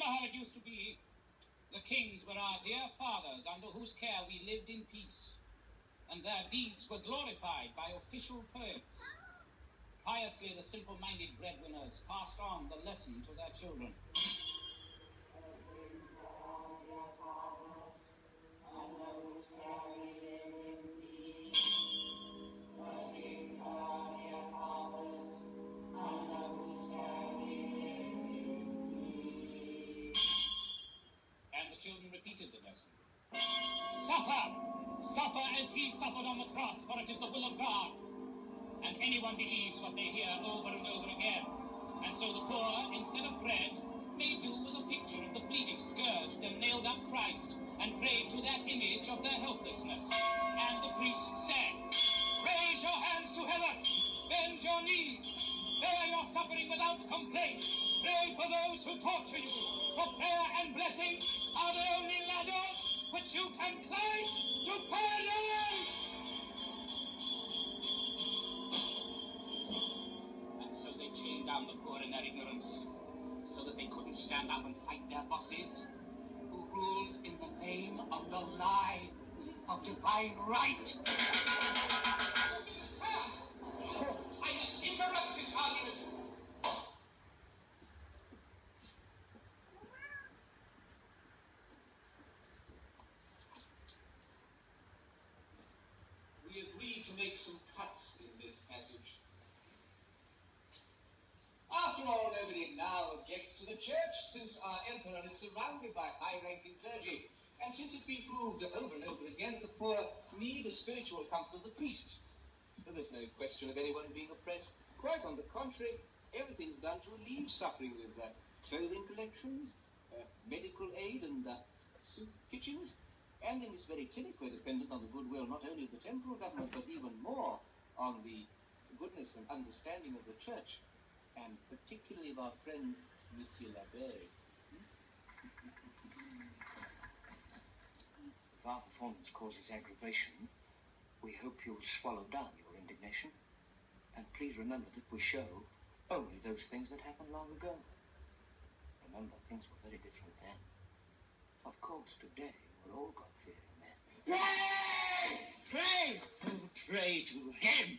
remember how it used to be. The kings were our dear fathers, under whose care we lived in peace, and their deeds were glorified by official poets. Piously, the simple-minded breadwinners passed on the lesson to their children. Children repeated the lesson. Suffer! Suffer as he suffered on the cross, for it is the will of God. And anyone believes what they hear over and over again. And so the poor, instead of bread, made do with a picture of the bleeding, scourged, and nailed up Christ, and prayed to that image of their helplessness. And the priest said, raise your hands to heaven, bend your knees, bear your suffering without complaint, pray for those who torture you, for prayer and blessing are the only ladders which you can climb to paradise! And so they chained down the poor in their ignorance, so that they couldn't stand up and fight their bosses, who ruled in the name of the lie of divine right. Sir, I must interrupt this argument. We agreed to make some cuts in this passage. After all, nobody now objects to the church, since our emperor is surrounded by high-ranking clergy, and since it's been proved over and over again that the poor need the spiritual comfort of the priests. So there's no question of anyone being oppressed. Quite on the contrary, everything's done to relieve suffering with clothing collections, medical aid, and soup kitchens. And in this very clinic, we're dependent on the goodwill not only of the temporal government, but even more on the goodness and understanding of the church, and particularly of our friend, Monsieur l'Abbé. If our performance causes aggravation, we hope you'll swallow down your indignation. And please remember that we show only those things that happened long ago. Remember, things were very different then. Of course, today, we're all God-fearing men. Pray! Pray! Oh, pray to him!